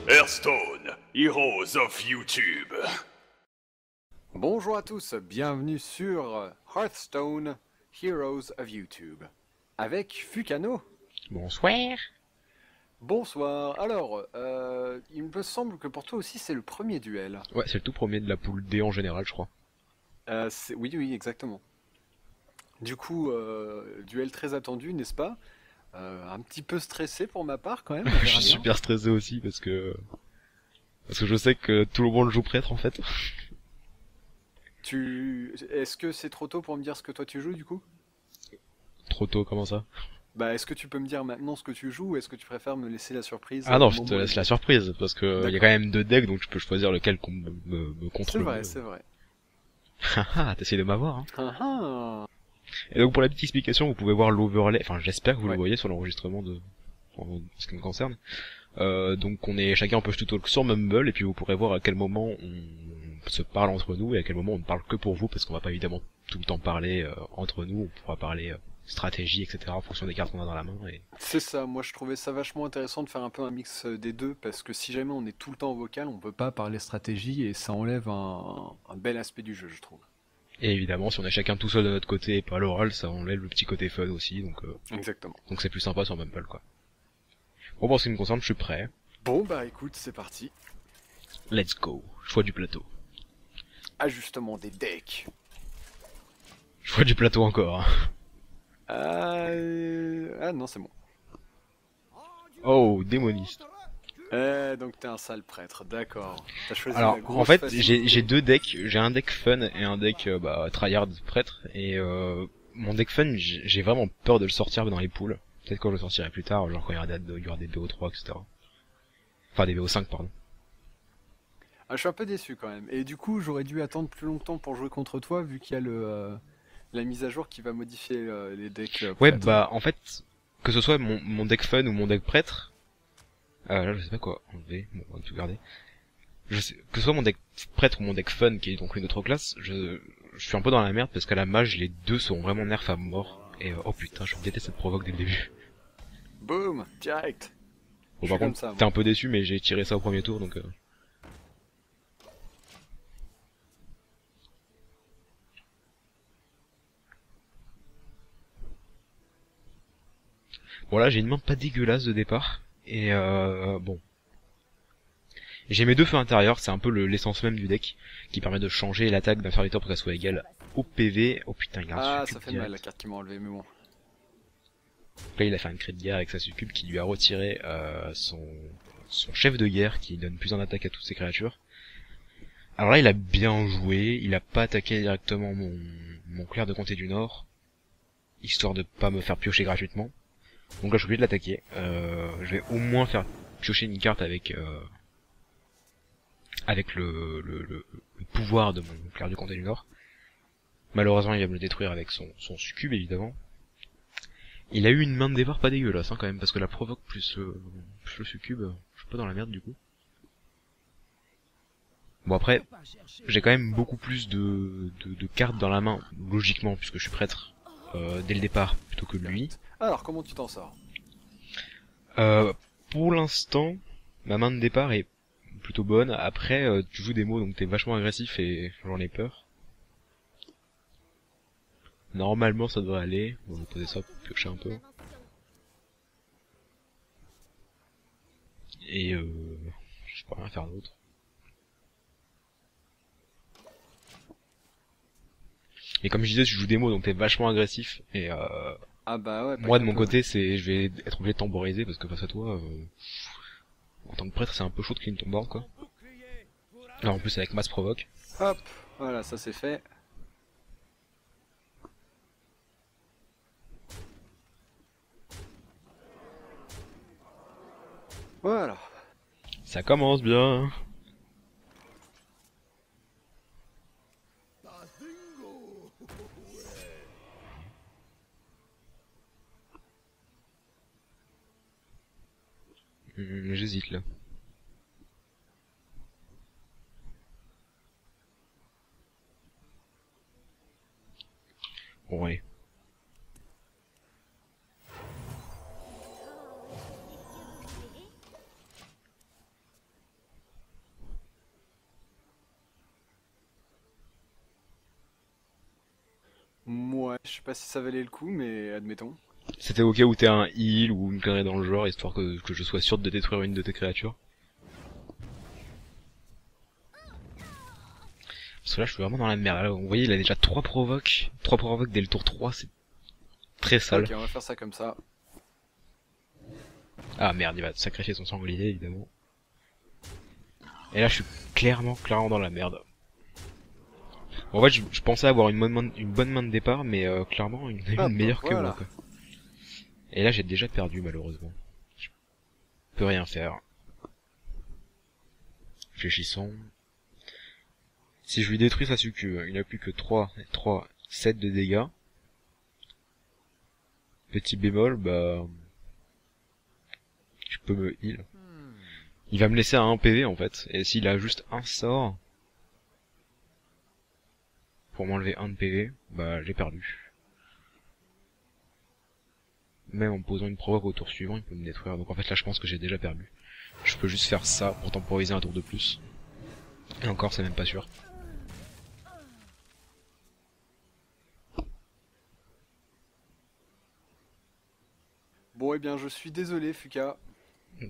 Hearthstone, Heroes of YouTube. Bonjour à tous, bienvenue sur Hearthstone, Heroes of YouTube, avec Fukano. Bonsoir. Bonsoir, alors, il me semble que pour toi aussi c'est le premier duel. Ouais, c'est le tout premier de la poule D en général, je crois. Oui, exactement. Du coup, duel très attendu, n'est-ce pas? Un petit peu stressé pour ma part quand même, on Je verra suis bien. super stressé aussi parce que je sais que tout le monde joue prêtre en fait. Est-ce que c'est trop tôt pour me dire ce que toi tu joues du coup? Trop tôt, comment ça? Bah, est-ce que tu peux me dire maintenant ce que tu joues ou est-ce que tu préfères me laisser la surprise Ah non, au je te moment laisse où- la surprise parce que il y a D'accord. quand même deux decks donc tu peux choisir lequel me contre C'est le vrai, mieux. c'est vrai. Haha, t'essayes de m'avoir hein. Ah ah. Et donc pour la petite explication, vous pouvez voir l'overlay, enfin j'espère que vous le Ouais. voyez sur l'enregistrement en ce qui me concerne. Donc on est chacun en push to talk sur Mumble et puis vous pourrez voir à quel moment on se parle entre nous et à quel moment on ne parle que pour vous parce qu'on va pas évidemment tout le temps parler entre nous, on pourra parler stratégie etc en fonction des cartes qu'on a dans la main et C'est ça, moi je trouvais ça vachement intéressant de faire un peu un mix des deux parce que si jamais on est tout le temps au vocal, on peut pas parler stratégie et ça enlève un bel aspect du jeu, je trouve. évidemment si on est chacun tout seul de notre côté et pas à l'oral ça enlève le petit côté fun aussi Exactement. donc c'est plus sympa sur Mumble quoi. Bon pour ce qui me concerne je suis prêt, Bon bah écoute, c'est parti. let's go, choix du plateau. Ajustement des decks. Choix du plateau encore hein. Ah non, c'est bon. Oh démoniste. Donc t'es un sale prêtre, d'accord. T'as choisi Alors, la en grosse fait, facilité. j'ai deux decks. J'ai un deck fun et un deck tryhard prêtre. Et mon deck fun, j'ai vraiment peur de le sortir dans les poules. Peut-être quand je le sortirai plus tard, genre quand il y aura des BO3, etc. Enfin, des BO5, pardon. Ah, je suis un peu déçu quand même. Et du coup, j'aurais dû attendre plus longtemps pour jouer contre toi vu qu'il y a la mise à jour qui va modifier les decks Ouais, prêtres. bah, en fait, que ce soit mon deck fun ou mon deck prêtre, là, je sais pas quoi enlever. Bon, on va tout garder. Que ce soit mon deck prêtre ou mon deck fun, qui est donc une autre classe, je suis un peu dans la merde parce qu'à la mage, les deux sont vraiment nerfs à mort. Et oh putain, je déteste cette provoque dès le début. Boum, direct. Bon, Je par suis comme contre, ça, moi. t'es un peu déçu, mais j'ai tiré ça au premier tour, donc... Bon là, j'ai une main pas dégueulasse de départ. Et bon. J'ai mes deux feux intérieurs, c'est un peu l'essence même du deck, qui permet de changer l'attaque d'un serviteur pour qu'elle soit égale au PV. Oh putain, il a un Ah, succube ça fait direct. mal la carte qui m'a enlevé, mais bon. Là, il a fait un crit de guerre avec sa succube qui lui a retiré son chef de guerre qui donne plus en attaque à toutes ses créatures. Alors là, il a bien joué, il a pas attaqué directement mon clerc de comté du Nord, histoire de pas me faire piocher gratuitement. Donc là, je suis obligé de l'attaquer. Je vais au moins faire piocher une carte avec le pouvoir de mon clerc du comté du Nord. Malheureusement, il va me le détruire avec son succube, évidemment. Il a eu une main de départ pas dégueulasse, hein, quand même, parce que la provoque plus le succube, je suis pas dans la merde, du coup. Bon, après, j'ai quand même beaucoup plus de cartes dans la main, logiquement, puisque je suis prêtre, dès le départ, plutôt que lui. Alors, comment tu t'en sors? Pour l'instant, ma main de départ est plutôt bonne. Après, tu joues des mots, donc t'es vachement agressif et j'en ai peur. Normalement, ça devrait aller. On va poser ça pour piocher un peu. Et je peux rien faire d'autre. Et comme je disais, tu joues des mots, donc t'es vachement agressif. Et Ah bah ouais, pas moi, de qu'un mon peu. côté, je vais être obligé de temporiser parce que face à toi, en tant que prêtre, c'est un peu chaud de clean ton board, quoi. Alors en plus, avec masse provoque. Hop, voilà, ça c'est fait. Voilà. Ça commence bien. J'hésite là. Bon, allez. je sais pas si ça valait le coup, mais admettons. C'était au cas où t'es un heal ou une connerie dans le genre, histoire que je sois sûr de détruire une de tes créatures. Parce que là, je suis vraiment dans la merde. Là, vous voyez, il a déjà 3 provoques. 3 provoques dès le tour 3, c'est très sale. Ok, on va faire ça comme ça. Ah merde, il va sacrifier son sanglier, évidemment. Et là, je suis clairement dans la merde. Bon, en fait, je pensais avoir une bonne main de départ, mais clairement, il y en a eu Ah, une meilleure que voilà. moi, quoi. Et là, j'ai déjà perdu, malheureusement. Je peux rien faire. Réfléchissons. Si je lui détruis sa succube, il n'a plus que 7 de dégâts. Petit bémol, bah... je peux me heal. Il va me laisser à 1 PV, en fait. Et s'il a juste un sort... pour m'enlever 1 de PV, bah j'ai perdu. Même en me posant une provoque au tour suivant, il peut me détruire. Donc en fait là je pense que j'ai déjà perdu. Je peux juste faire ça pour temporiser un tour de plus. Et encore c'est même pas sûr. Bon, eh bien, je suis désolé, Fuka.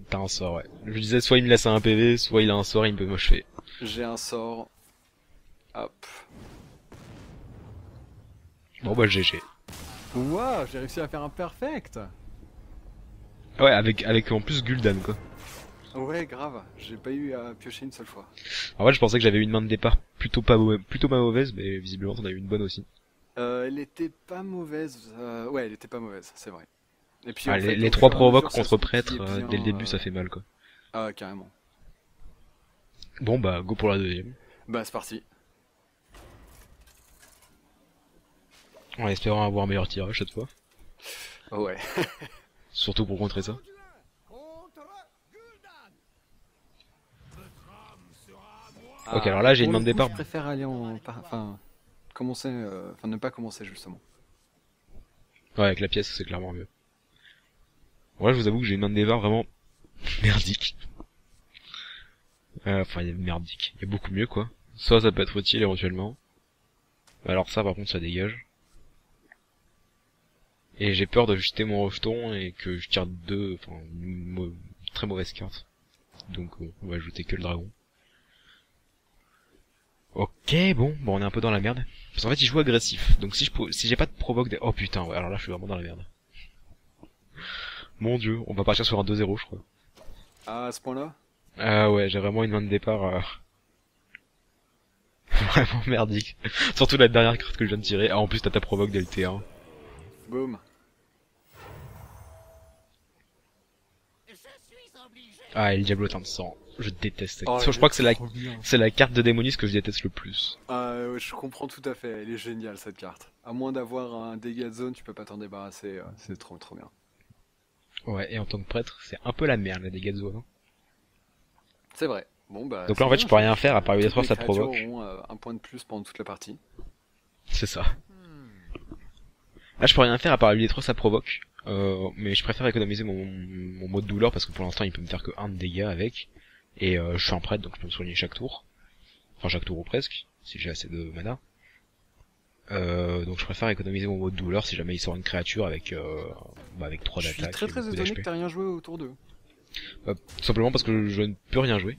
T'as un sort, ouais. Je disais soit il me laisse à 1 PV, soit il a un sort et il me peut mocher. J'ai un sort. Hop. Bon bah GG. Ouah, j'ai réussi à faire un perfect. Ouais, avec en plus Gul'dan quoi. Ouais, grave. J'ai pas eu à piocher une seule fois. En fait je pensais que j'avais une main de départ plutôt pas mauvaise, mais visiblement t'en as eu une bonne aussi. Elle était pas mauvaise. Ouais, elle était pas mauvaise, c'est vrai. Et puis, Ah, en fait, les au 3 fur et à provoques mesure, ça contre se prêtre goupillait bien, dès le début ça fait mal quoi. Ah, carrément. Bon bah go pour la deuxième. Bah, c'est parti. En espérant avoir un meilleur tirage cette fois. Ouais. Surtout pour contrer ça. Ok, alors là j'ai une Pour main le de coup, départ. je préfère aller enfin, commencer, enfin, ne pas commencer justement. Ouais, avec la pièce c'est clairement mieux. Ouais, je vous avoue que j'ai une main de départ vraiment merdique. Enfin, il y a merdique. Il y a beaucoup mieux quoi. Soit ça peut être utile éventuellement. Alors ça par contre ça dégage. Et j'ai peur de jeter mon rejeton et que je tire une très mauvaise carte. Donc on va ajouter que le dragon. Ok, bon on est un peu dans la merde. Parce qu'en fait il joue agressif. Donc si j'ai pas de provoque oh putain, ouais, alors là je suis vraiment dans la merde. Mon dieu, on va partir sur un 2-0 je crois. Ah, à ce point-là? Ah ouais, j'ai vraiment une main de départ vraiment merdique. Surtout la dernière carte que je viens de tirer. Ah en plus t'as ta provoque dès le T1. Boum. Ah et le diablotin de sang. Je déteste. Oh, Je crois que trop bien. c'est la carte de démoniste que je déteste le plus. Ah, ouais, je comprends tout à fait. Elle est géniale cette carte. À moins d'avoir un dégât de zone, tu peux pas t'en débarrasser. C'est trop bien. Ouais, et en tant que prêtre, c'est un peu la merde, la dégâts de zone. Hein. C'est vrai. Bon bah. Donc c'est là, en fait, bien, je peux rien faire à part lui toutes détruire les sa créatures provoque. auront, un point de plus pendant toute la partie. C'est ça. Là, je peux rien faire à part lui détruire sa provoque. Mais je préfère économiser mon mot de douleur parce que pour l'instant, il peut me faire que 1 de dégâts avec. Et je suis en prêtre, donc je peux me soigner chaque tour. Enfin, chaque tour ou presque, si j'ai assez de mana. Donc je préfère économiser mon mot de douleur si jamais il sort une créature avec 3 Je suis d'attaque. très et beaucoup étonné que d'HP. t'aies rien joué autour d'eux. Tout simplement parce que je ne peux rien jouer.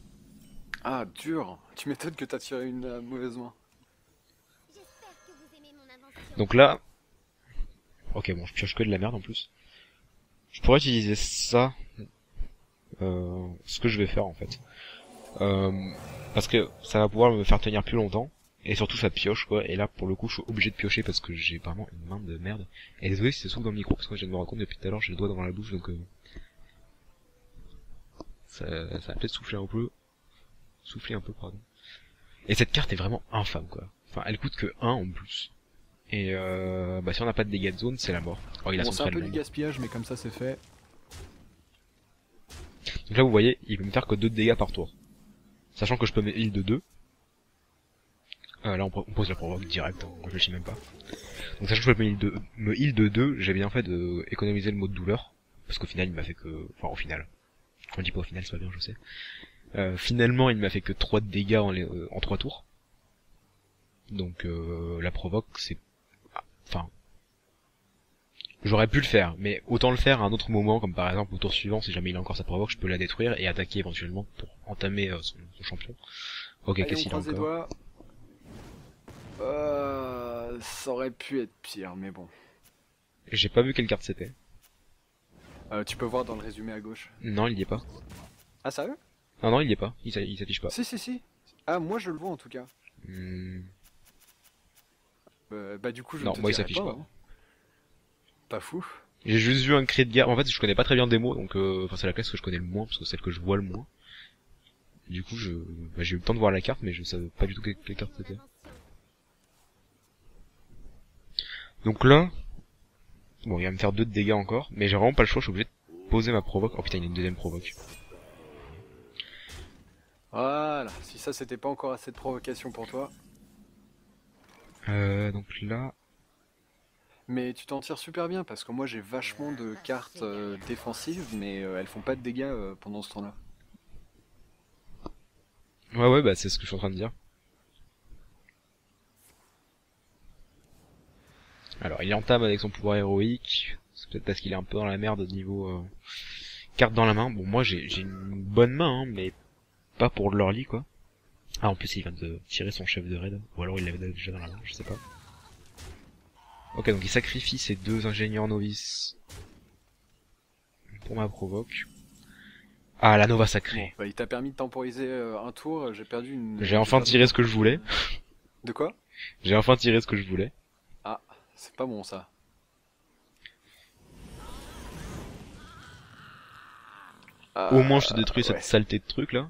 Ah, dur. Tu m'étonnes que t'as tiré une mauvaise main. Donc là... Ok, bon, je pioche que de la merde en plus. Je pourrais utiliser ça. Ce que je vais faire en fait. Parce que ça va pouvoir me faire tenir plus longtemps. Et surtout ça pioche quoi. Et là pour le coup je suis obligé de piocher parce que j'ai vraiment une main de merde. Et désolé si ça souffle dans le micro parce que je viens de me rendre compte depuis tout à l'heure j'ai le doigt devant la bouche donc ça va peut-être souffler un peu. Souffler un peu pardon. Et cette carte est vraiment infâme quoi. Enfin elle coûte que 1 en plus. Et si on n'a pas de dégâts de zone c'est la mort. Oh il a Bon, son c'est un peu trait du gaspillage, mais comme ça c'est fait. Donc là vous voyez il peut me faire que 2 de dégâts par tour. Sachant que je peux me heal de 2. Là on pose la provoque direct, on réfléchit même pas. Donc sachant que je peux me heal de 2, j'ai bien fait de économiser le mot de douleur. Parce qu'au final il m'a fait que... Enfin au final. On dit pas au final, c'est pas bien je sais. Finalement il m'a fait que 3 de dégâts en 3 tours. Donc la provoque c'est... Enfin... J'aurais pu le faire, mais autant le faire à un autre moment, comme par exemple au tour suivant, si jamais il a encore sa provoque, je peux la détruire et attaquer éventuellement pour entamer son champion. Ok, Allez, qu'est-ce on qu'il a croise les encore? doigts. Ça aurait pu être pire, mais bon. J'ai pas vu quelle carte c'était. Tu peux voir dans le résumé à gauche. Non, il y est pas. Ah, sérieux? Non, non, il y est pas. Il s'affiche pas. Si, si, si. Ah, moi je le vois en tout cas. Hmm. Bah, du coup, je Non, ne te moi, il dirai s'affiche pas. pas. Hein. Pas fou. J'ai juste vu un cri de guerre. En fait, je connais pas très bien Démo, donc enfin c'est la classe que je connais le moins parce que c'est celle que je vois le moins. Du coup, j'ai eu le temps de voir la carte, mais je savais pas du tout quelle carte c'était. Donc là, bon, il va me faire 2 de dégâts encore, mais j'ai vraiment pas le choix. Je suis obligé de poser ma provoque. Oh putain, il y a une deuxième provoque. Voilà. Si ça, c'était pas encore assez de provocation pour toi. Donc là, Mais tu t'en tires super bien parce que moi j'ai vachement de cartes défensives, mais elles font pas de dégâts pendant ce temps-là. ouais, bah c'est ce que je suis en train de dire. Alors, il entame avec son pouvoir héroïque. C'est peut-être parce qu'il est un peu dans la merde au niveau carte dans la main. Bon, moi j'ai une bonne main, hein, mais pas pour de l'early quoi. Ah, en plus il vient de tirer son chef de raid, ou alors il l'avait déjà dans la main, je sais pas. Ok, donc il sacrifie ses 2 ingénieurs novices pour ma provoque. Ah, la Nova Bon, sacrée. bah, il t'a permis de temporiser un tour, j'ai perdu une... J'ai enfin tiré ce que je voulais. De quoi? J'ai enfin tiré ce que je voulais. Ah, c'est pas bon ça. Au moins je te détruis Ouais. cette saleté de truc là.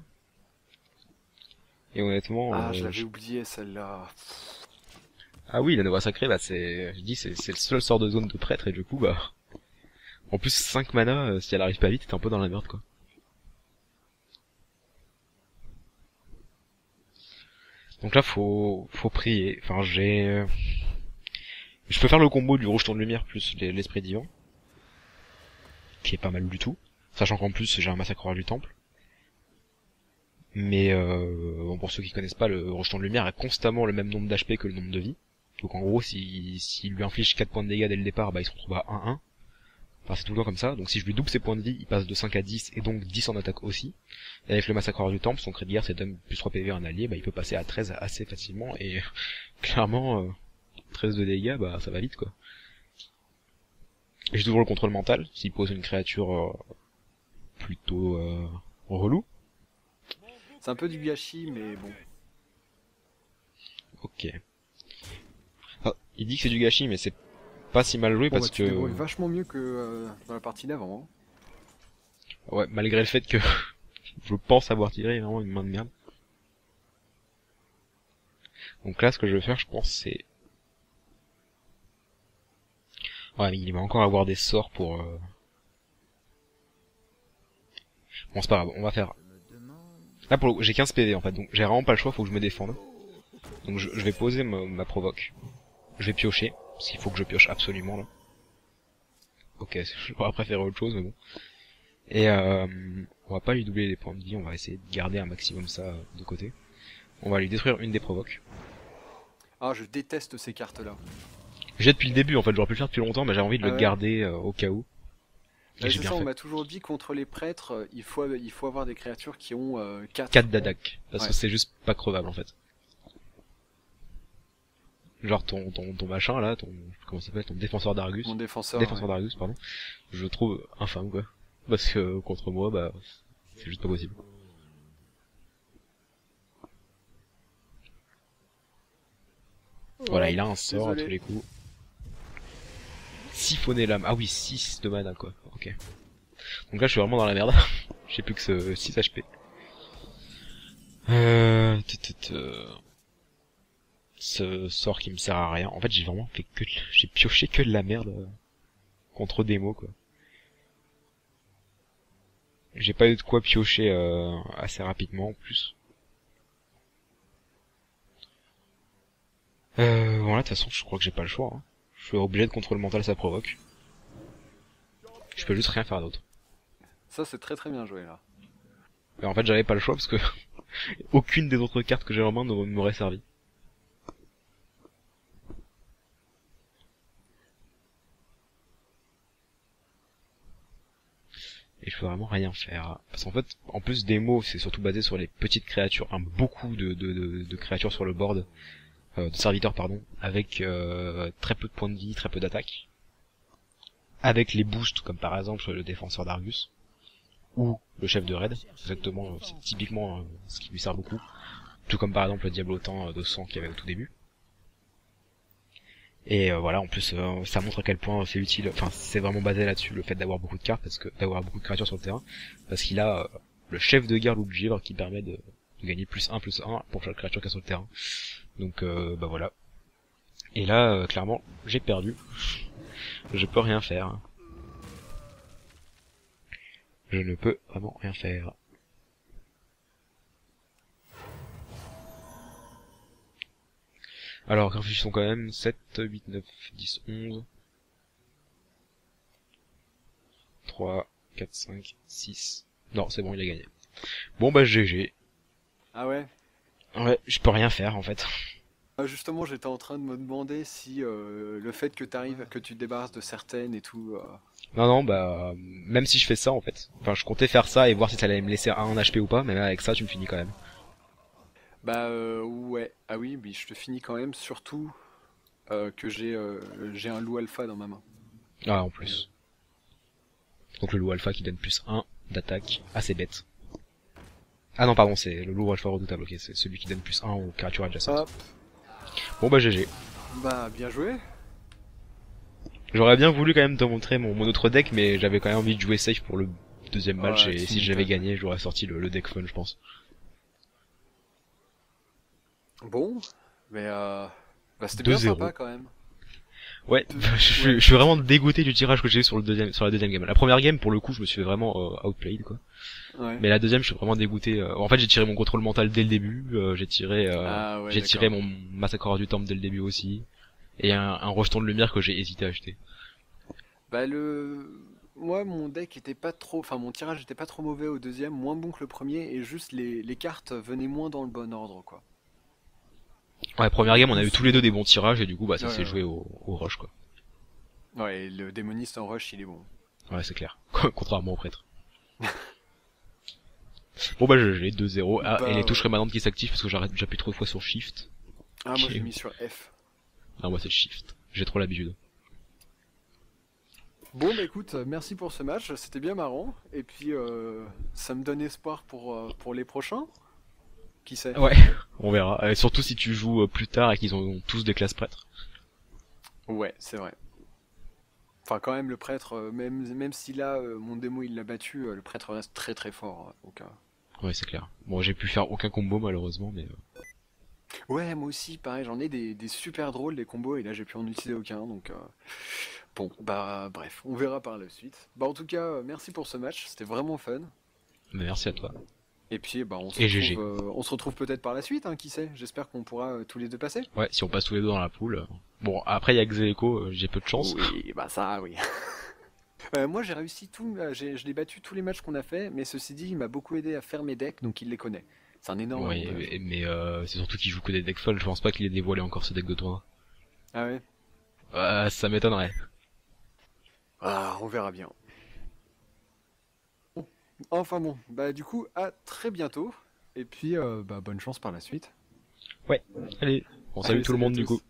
Et honnêtement... Ah, je l'avais oublié celle-là. Ah oui, la Nova sacrée, bah c'est... Je dis, c'est le seul sort de zone de prêtre, et du coup, bah... En plus, 5 mana, si elle arrive pas vite, t'es un peu dans la merde, quoi. Donc là, faut prier. Enfin, je peux faire le combo du rejeton de lumière plus l'esprit divin. Qui est pas mal du tout. Sachant qu'en plus, j'ai un massacreur du temple. Mais bon, pour ceux qui connaissent pas, le rejeton de lumière a constamment le même nombre d'HP que le nombre de vie. Donc en gros, s'il lui inflige 4 points de dégâts dès le départ, bah il se retrouve à 1-1. Enfin, c'est tout le temps comme ça. Donc si je lui double ses points de vie, il passe de 5 à 10, et donc 10 en attaque aussi. Et avec le massacreur du temple, son cri de guerre, c'est plus 3 PV à un allié, bah il peut passer à 13 assez facilement, et clairement, 13 de dégâts, bah ça va vite, quoi. Et j'ai toujours le contrôle mental, s'il pose une créature plutôt relou. C'est un peu du gâchis, mais bon. Ok. Ah, il dit que c'est du gâchis, mais c'est pas si mal joué Bon, parce bah, tu te débrouilles que... vachement mieux que dans la partie d'avant. Hein. Ouais, malgré le fait que je pense avoir tiré vraiment une main de merde. Donc là, ce que je vais faire, je pense, c'est... Ouais, mais il va encore avoir des sorts pour... Bon, c'est pas grave, on va faire... Là, pour j'ai 15 PV, en fait, donc j'ai vraiment pas le choix, faut que je me défende. Donc je vais poser ma provoque. Je vais piocher, parce qu'il faut que je pioche absolument, là. Ok, j'aurais préféré autre chose, mais bon. Et on va pas lui doubler les points de vie, on va essayer de garder un maximum ça de côté. On va lui détruire une des provoques. Ah, je déteste ces cartes-là. J'ai depuis le début, en fait, j'aurais pu le faire depuis longtemps, mais j'ai envie de Ah le ouais. garder au cas où. Et j'ai C'est bien ça, on fait. m'a toujours dit contre les prêtres, il faut avoir des créatures qui ont 4. 4 d'attaque, parce Ouais. que c'est juste pas crevable, en fait. Genre ton machin là, comment ça s'appelle, ton défenseur d'Argus. Mon défenseur. Défenseur Ouais. d'Argus, pardon. Je le trouve infâme, quoi. Parce que contre moi, bah, c'est juste pas possible. Voilà, il a un sort à Désolé. tous les coups. Siphonner l'âme. Ah oui, 6 de mana, quoi. Ok. Donc là, je suis vraiment dans la merde. J'ai plus que 6 HP. Ce sort qui me sert à rien. En fait, j'ai pioché que de la merde contre Démo, quoi. J'ai pas eu de quoi piocher assez rapidement en plus. Voilà, de toute façon, je crois que j'ai pas le choix. Hein. Je suis obligé de contrôle mental, ça provoque. Je peux juste rien faire d'autre. Ça, c'est très très bien joué là. Mais en fait, j'avais pas le choix parce que aucune des autres cartes que j'ai en main ne m'aurait servi. je peux vraiment rien faire. Parce qu'en fait, en plus démo, c'est surtout basé sur les petites créatures, enfin beaucoup de créatures sur le board, de serviteurs pardon, avec très peu de points de vie, très peu d'attaque. Avec les boosts, comme par exemple le défenseur d'Argus, ou le chef de raid, exactement, c'est typiquement ce qui lui sert beaucoup. Tout comme par exemple le Diablotin de sang qu'il y avait au tout début. Et voilà, en plus ça montre à quel point c'est utile, enfin c'est vraiment basé là-dessus, le fait d'avoir beaucoup de cartes, parce que d'avoir beaucoup de créatures sur le terrain, parce qu'il a le chef de guerre loup de givre qui permet de gagner +1/+1 pour chaque créature qui est sur le terrain. Donc bah voilà. Et là, clairement, j'ai perdu. Je peux rien faire. Je ne peux vraiment rien faire. Alors, graphiques sont quand même 7, 8, 9, 10, 11. 3, 4, 5, 6. Non, c'est bon, il a gagné. Bon bah GG. Ah ouais? Ouais, je peux rien faire en fait. Ah, justement, j'étais en train de me demander si le fait que t'arrives, que tu te débarrasses de certaines et tout. Non, non, bah, même si je fais ça en fait. Enfin, je comptais faire ça et voir si ça allait me laisser un HP ou pas, mais là, avec ça, tu me finis quand même. Bah ouais. Ah oui, mais je te finis quand même, surtout que j'ai un loup alpha dans ma main. Ah, en plus. Donc le loup alpha qui donne +1 d'attaque assez bête. Ah non, pardon, c'est le loup alpha redoutable, ok, c'est celui qui donne +1 aux créatures adjacentes. Hop. Bon bah GG. Bah bien joué. J'aurais bien voulu quand même te montrer mon autre deck, mais j'avais quand même envie de jouer safe pour le deuxième match, Ouais, et tu si j'avais m'étonnes. gagné, j'aurais sorti le deck fun, je pense. Bon, mais bah, c'était bien 2-0. sympa quand même. Ouais, Deux- je ouais. suis vraiment dégoûté du tirage que j'ai eu sur la deuxième game. La première game, pour le coup, je me suis fait vraiment outplayed, quoi. Ouais. Mais la deuxième, je suis vraiment dégoûté. En fait, j'ai tiré mon contrôle mental dès le début. Ah ouais, J'ai tiré d'accord. mon massacreur du temple dès le début aussi. Et un rejeton de lumière que j'ai hésité à acheter. Bah moi mon deck était pas trop, enfin mon tirage était pas trop mauvais au deuxième, moins bon que le premier et juste les cartes venaient moins dans le bon ordre quoi. Ouais, première Du game, on coup, a eu tous les deux des bons tirages et du coup, bah, ça ouais, s'est ouais. joué au rush, quoi. Ouais, et le démoniste en rush il est bon. Ouais, c'est clair. Contrairement au prêtre. Bon bah, j'ai 2-0. Ah, et Bah les touches ouais. rémanentes qui s'activent parce que j'appuie trop de fois sur Shift. Ah moi Ok. j'ai mis sur F. Non, moi c'est Shift. J'ai trop l'habitude. Bon bah écoute, merci pour ce match, c'était bien marrant et puis ça me donne espoir pour les prochains. Qui sait? Ouais, on verra. Surtout si tu joues plus tard et qu'ils ont tous des classes prêtres. Ouais, c'est vrai. Enfin quand même le prêtre, même si là mon démo il l'a battu, le prêtre reste très très fort. Donc, Ouais, c'est clair. Bon, j'ai pu faire aucun combo malheureusement, mais ouais, moi aussi, pareil, j'en ai des super drôles, des combos, et là j'ai pu en utiliser aucun, donc bon, bah bref, on verra par la suite. Bah en tout cas, merci pour ce match, c'était vraiment fun. merci à toi. Et puis bah Et GG. on se retrouve peut-être par la suite, hein, qui sait, j'espère qu'on pourra tous les deux passer. Ouais, si on passe tous les deux dans la poule. Bon, après il y a Xeco, j'ai peu de chance. Oui, bah ça, oui. Moi j'ai réussi tout, je l'ai battu tous les matchs qu'on a fait, mais ceci dit, il m'a beaucoup aidé à faire mes decks, donc il les connaît. C'est un énorme Ouais, avantage. mais c'est surtout qu'il joue que des decks folles, je pense pas qu'il ait dévoilé encore ce deck de tournoi. Ah ouais? Ça m'étonnerait. Ah, on verra bien. Enfin bon, bah du coup, à très bientôt. Et puis, bah bonne chance par la suite. Ouais, allez, bon salut Allez, tout le salut à monde du coup. tous.